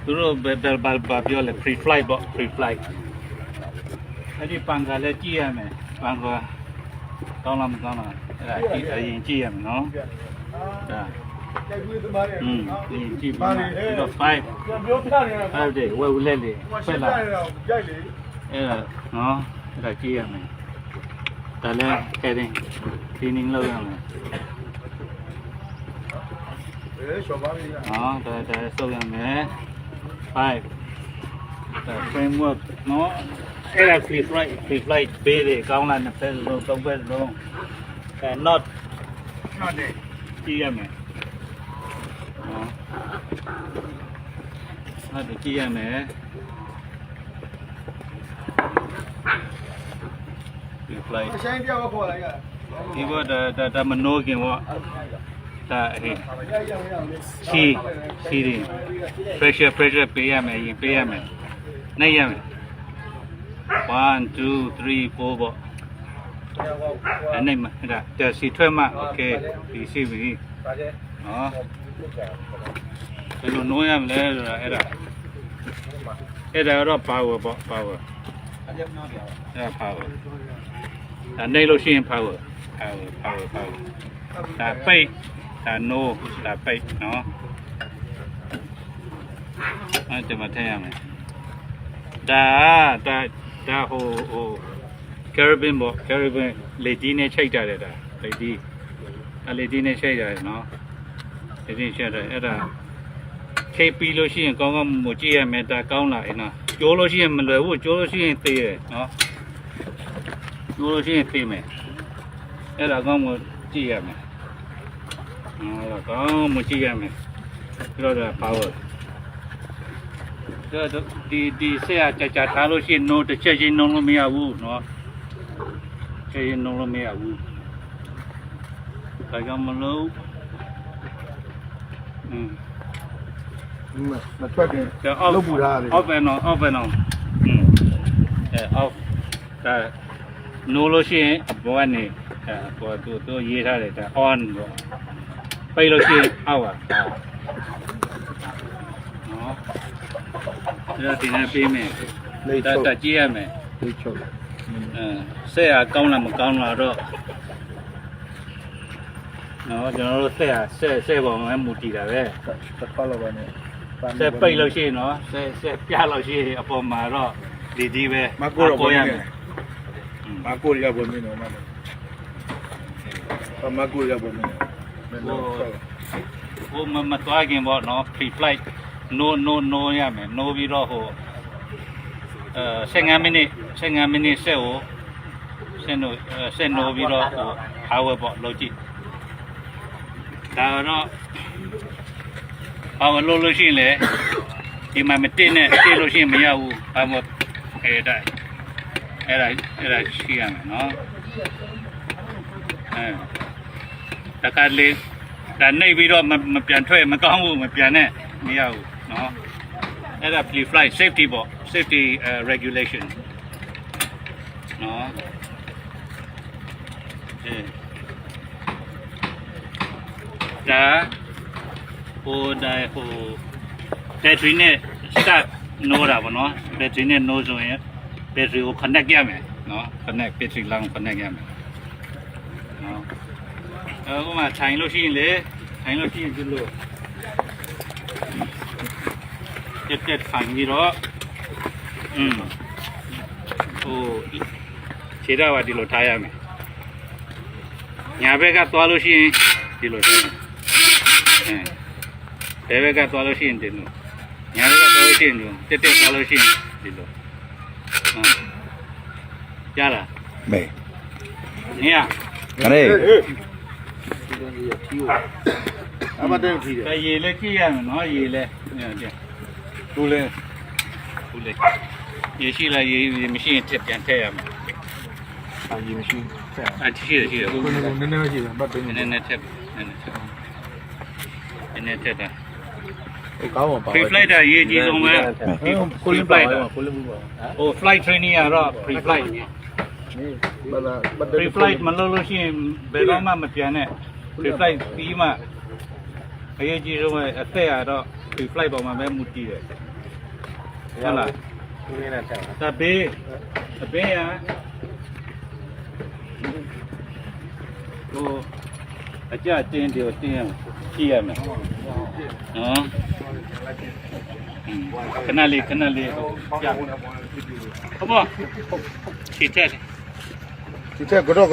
သူတို့ဘယ်ပြောလဲ free flight ပေါ့ free flight အဲ့ဒီပန်ကလည်းကြည့်ရမယ်ပန်ကကောင်းလားမကောင်းလားအဲ့ဒါကြည့်အရင်ကြည့်ရမယ်နော်ဒါကြည့်ပါမယ်ပြီးတော့5day ဝယ်ဦးလက်လေးဖက်လာအဲ့ဒါနော်အဲ့ဒါကြည့်ရမယ်ဒါလည်းခဲတယ် cleaning လုပ်ရမယ်ဒါစုပ်ရမယ်5 framework နော်အဲ့ဒါ free flight ဘေးတွေကောင်းလားနှစ်ဖက်လုံးသုံးဖက်လုံးnot တယ်ကြည့်ရမယ်နော်အဲ့ဒါကြည့်ရမယ် free flight ဆိုင်ပြောက်ခေါ်လိုက်ရဒီဘောဒါမနိုးခင်ဘောဒါစီရီ pressure ပေးရမယ်ရင်ပေးရမယ်နှိပ်ရမယ်1 2 3 4ပေါ့အဲ့နှိပ်မှာဒါတက်စီထွက်မှ okay ဒီစီပြီနော်ဘယ်လိုနိုးရမလဲဆိုတာအဲ့ဒါတော့ power ပေါ့ power အဲ့ဒါ power ဒါနှိပ်လို့ရှိရင် power ဒါပိတ်ဒါ no ဒါပိတ်နော်အဲ့ဒါမှထည့်ရမယ်ဒါဟို carabin ပေါ့ carabin လေဒီနဲ့ချိတ်ကြတယ်ဒါလေဒီနဲ့ချိတ်ကြတယ်နော်လေဒီချိတ်တယ်အဲ့ဒါ KP လို့ရှိရင်ကောင်းမကြည့်ရမယ်ဒါကောင်းလာရင်နော်ကျိုးလို့ရှိရင်မလွယ်ဘူးကျိုးလို့ရှိရင်သေးတယ်နော်ကျိုးလို့ရှိရင်သေးမယ်အဲ့ဒါကောင်းမကြည့်ရမယ်အဲ့ဒါကောင်းမကြည့်ရမယ်ပြီးတော့ဒါ power ဒီဆက်ရကြထားလို့ရှိရင် no တစ်ချက်ချင်းနှုံးလို့မရဘူးเนาะချက်ချင်းနှုံးလို့မရဘူးဒါကြောင့်မလို့မထွက်တယ်လုပ်ပူထားတယ် off and on off ဒါ no လို့ရှိရင်အပေါ်ကနေပေါ်သူရေးထားတယ်ဒါ on ပေါ့ပိတ်လို့ရှိရင်အောက်ပါနော်ဒါဒီနေ့ပေးမယ်ဒါကြည့်ရမယ်လေးချုပ်ဆက်ရကောင်းလားမကောင်းလားတော့နော်ကျွန်တော်တို့ဆက်ပေါ်မှာမူတည်တာပဲတစ်ခါလောက်ပါနဲ့ဆက်ပိတ်လို့ရှိရင်နော်ဆက်ပြလို့ရှိရင်အပေါ်မှာတော့ဒီပဲမကိုတော့ရမယ်မကိုရပေါ်နေတော့မကိုရပေါ်နေဟိုမသွားခင်ပေါ့နော် free flight no ရမယ် no ပြီးတော့ဟို15မိနစ်ဆက်ကိုဆက်နိုးပြီးတော့ဟို power ပေါ့လုပ်ကြည့်ဒါတော့power လုပ်လို့ရှိရင်လေဒီမှာမတင်နဲ့တင်လို့ရှိရင်မရဘူးဘာမို့အဲ့ဒါရှိရမယ်နော်တခါလေဒါနှိပ်ပြီးတော့မပြန်ထွက်မကောင်းဘူးမပြန်နဲ့မရဘူးနော်အဲ့ဒါ free flight safety ပေါ့ safety regulation နော်ဒါဟို battery နဲ့ start နိုးတာပေါ့နော် battery နဲ့နိုးဆိုရင် battery ကို connect ရမယ်နော် connect battery လောင်း connect ရမယ်နော်အခုမှထိုင်လို့ရှိရင်လေထိုင်လို့ရှိရင်ဒီလိုတက်ထိုင်ပြီးတော့ဟိုခြေတော့ကဒီလိုထားရမယ်ညာဘက်ကသွားလို့ရှိရင်ဒီလိုထားမယ်ဘယ်ဘက်ကသွားလို့ရှိရင်ဒီလိုညာဘက်ကသွားလို့ရှိရင်တက်သွားလို့ရှိရင်ဒီလိုရလားမေးနေရခရဲအမတန်ထီးတယ်ရေလဲကြည့်ရမယ်နော်ရေလဲဘူးလေရေရှိလားရေမရှိရင်တက်ပြန်ထည့်ရမယ်ရေမရှိရှိတယ်နည်းနည်းရှိတယ်ပတ်ပေးနည်းနည်းထက်တာကောင်းပါ free flight ရေးအကြီးဆုံးပဲ free flight ဟို flight training ကတော့ free flight free flight မလုပ်လို့ရှိရင်ဘယ်တော့မှမပြန်နဲ့ free flight ပြီးမှအရေးကြီးဆုံးပဲအသက်ရတော့ ဒီ flight ပေါ်မှာပဲမူတည်တယ်ဟုတ်လား သူနေနဲ့ဆက် ဒါဘေးအဘေးရဟိုအကြတင်းတယ်တင်းရကြည့်ရမယ်နော်ခဏလေးကြာဟုတ်ပါချစ်တဲ့ ဒီချက်ကတော့